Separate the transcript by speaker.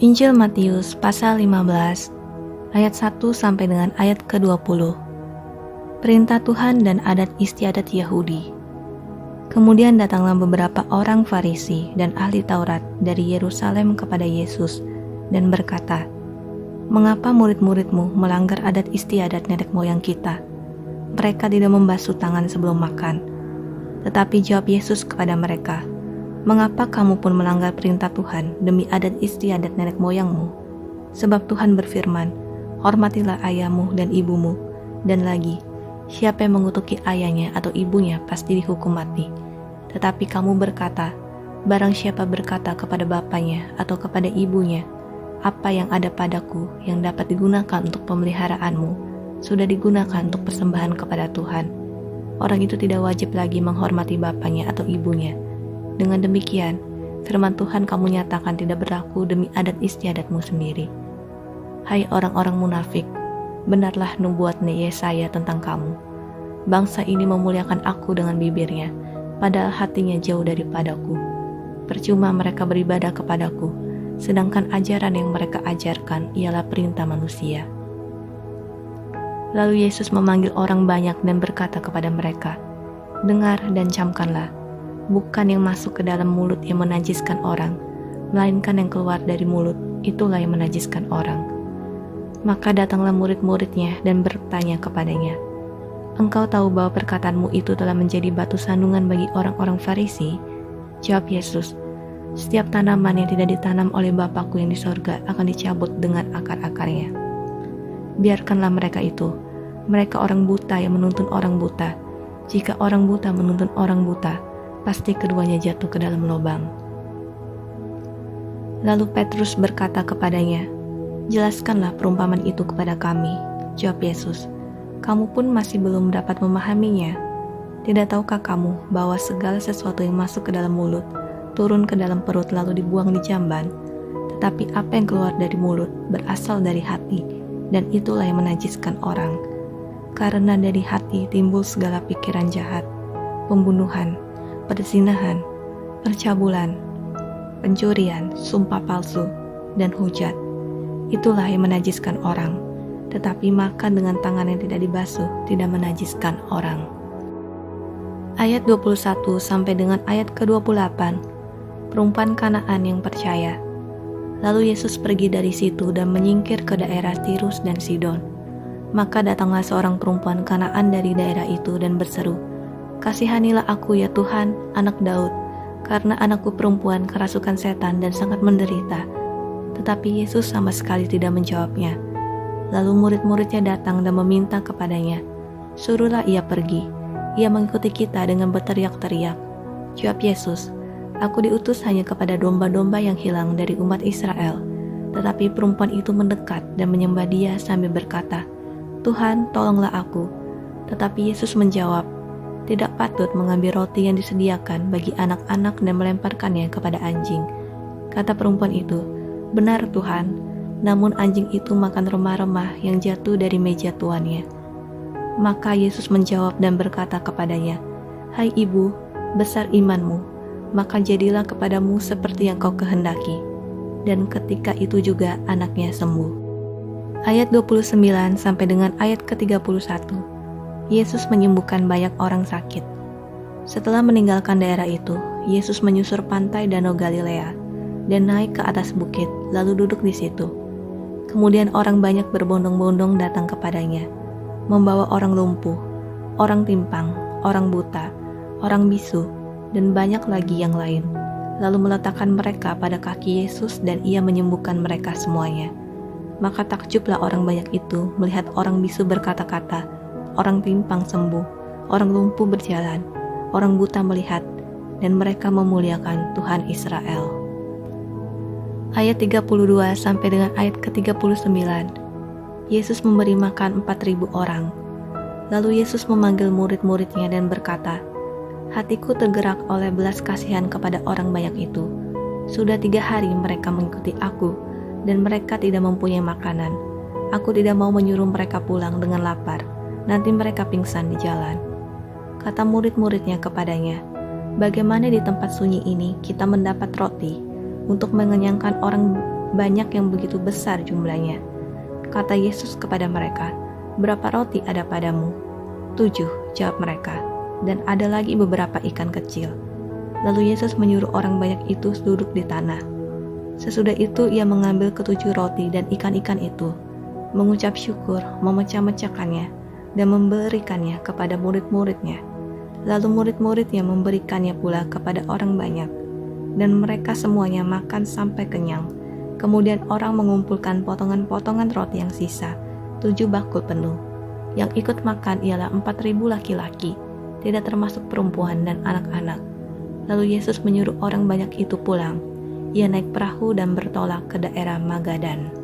Speaker 1: Injil Matius pasal 15 ayat 1 sampai dengan ayat ke-20. Perintah Tuhan dan adat istiadat Yahudi. Kemudian datanglah beberapa orang Farisi dan ahli Taurat dari Yerusalem kepada Yesus dan berkata, "Mengapa murid-muridmu melanggar adat istiadat nenek moyang kita? Mereka tidak membasuh tangan sebelum makan." Tetapi jawab Yesus kepada mereka, "Mengapa kamu pun melanggar perintah Tuhan demi adat istiadat nenek moyangmu? Sebab Tuhan berfirman, hormatilah ayahmu dan ibumu, dan lagi, siapa yang mengutuki ayahnya atau ibunya pasti dihukum mati. Tetapi kamu berkata, barang siapa berkata kepada bapaknya atau kepada ibunya, apa yang ada padaku yang dapat digunakan untuk pemeliharaanmu, sudah digunakan untuk persembahan kepada Tuhan. Orang itu tidak wajib lagi menghormati bapaknya atau ibunya. Dengan demikian, firman Tuhan kamu nyatakan tidak berlaku demi adat istiadatmu sendiri. Hai orang-orang munafik, benarlah nubuatnya Yesaya tentang kamu. Bangsa ini memuliakan aku dengan bibirnya, padahal hatinya jauh daripadaku. Percuma mereka beribadah kepadaku, sedangkan ajaran yang mereka ajarkan ialah perintah manusia." Lalu Yesus memanggil orang banyak dan berkata kepada mereka, "Dengar dan camkanlah. Bukan yang masuk ke dalam mulut yang menajiskan orang, melainkan yang keluar dari mulut, itulah yang menajiskan orang." Maka datanglah murid-muridnya dan bertanya kepadanya, "Engkau tahu bahwa perkataanmu itu telah menjadi batu sandungan bagi orang-orang Farisi?" Jawab Yesus, "Setiap tanaman yang tidak ditanam oleh Bapakku yang di sorga akan dicabut dengan akar-akarnya. Biarkanlah mereka itu. Mereka orang buta yang menuntun orang buta. Jika orang buta menuntun orang buta, pasti keduanya jatuh ke dalam lubang." Lalu Petrus berkata kepadanya, "Jelaskanlah perumpamaan itu kepada kami." Jawab Yesus, "Kamu pun masih belum dapat memahaminya? Tidak tahukah kamu bahwa segala sesuatu yang masuk ke dalam mulut, turun ke dalam perut lalu dibuang di jamban? Tetapi apa yang keluar dari mulut berasal dari hati, dan itulah yang menajiskan orang. Karena dari hati timbul segala pikiran jahat, pembunuhan, perzinahan, percabulan, pencurian, sumpah palsu, dan hujat. Itulah yang menajiskan orang. Tetapi makan dengan tangan yang tidak dibasuh tidak menajiskan orang." Ayat 21 sampai dengan ayat ke-28. Perumpamaan Kanaan yang percaya. Lalu Yesus pergi dari situ dan menyingkir ke daerah Tirus dan Sidon. Maka datanglah seorang perempuan Kanaan dari daerah itu dan berseru, "Kasihanilah aku ya Tuhan, anak Daud, karena anakku perempuan kerasukan setan dan sangat menderita." Tetapi Yesus sama sekali tidak menjawabnya. Lalu murid-muridnya datang dan meminta kepadanya, "Suruhlah ia pergi, ia mengikuti kita dengan berteriak-teriak." Jawab Yesus, "Aku diutus hanya kepada domba-domba yang hilang dari umat Israel." Tetapi perempuan itu mendekat dan menyembah Dia sambil berkata, "Tuhan, tolonglah aku." Tetapi Yesus menjawab, "Tidak patut mengambil roti yang disediakan bagi anak-anak dan melemparkannya kepada anjing." Kata perempuan itu, "Benar Tuhan, namun anjing itu makan remah-remah yang jatuh dari meja tuannya." Maka Yesus menjawab dan berkata kepadanya, "Hai ibu, besar imanmu, maka jadilah kepadamu seperti yang kau kehendaki." Dan ketika itu juga anaknya sembuh. Ayat 29 sampai dengan ayat ke-31. Yesus menyembuhkan banyak orang sakit. Setelah meninggalkan daerah itu, Yesus menyusur pantai Danau Galilea dan naik ke atas bukit, lalu duduk di situ. Kemudian orang banyak berbondong-bondong datang kepadanya, membawa orang lumpuh, orang timpang, orang buta, orang bisu, dan banyak lagi yang lain. Lalu meletakkan mereka pada kaki Yesus dan Ia menyembuhkan mereka semuanya. Maka takjublah orang banyak itu melihat orang bisu berkata-kata, orang timpang sembuh, orang lumpuh berjalan, orang buta melihat, dan mereka memuliakan Tuhan Israel. Ayat 32 sampai dengan ayat ke-39. Yesus memberi makan 4.000 orang. Lalu Yesus memanggil murid-muridnya dan berkata, "Hatiku tergerak oleh belas kasihan kepada orang banyak itu. Sudah 3 hari mereka mengikuti aku, dan mereka tidak mempunyai makanan. Aku tidak mau menyuruh mereka pulang dengan lapar, nanti mereka pingsan di jalan." Kata murid-muridnya kepadanya, "Bagaimana di tempat sunyi ini kita mendapat roti untuk mengenyangkan orang banyak yang begitu besar jumlahnya. Kata Yesus kepada mereka, "Berapa roti ada padamu?" "7," jawab mereka, "dan ada lagi beberapa ikan kecil." Lalu Yesus menyuruh orang banyak itu duduk di tanah. Sesudah itu ia mengambil ketujuh roti dan ikan-ikan itu, mengucap syukur, memecah-mecahkannya, dan memberikannya kepada murid-muridnya. Lalu murid-muridnya memberikannya pula kepada orang banyak, dan mereka semuanya makan sampai kenyang. Kemudian orang mengumpulkan potongan-potongan roti yang sisa, 7 bakul penuh. Yang ikut makan ialah 4.000 laki-laki, tidak termasuk perempuan dan anak-anak. Lalu Yesus menyuruh orang banyak itu pulang. Ia naik perahu dan bertolak ke daerah Magadan.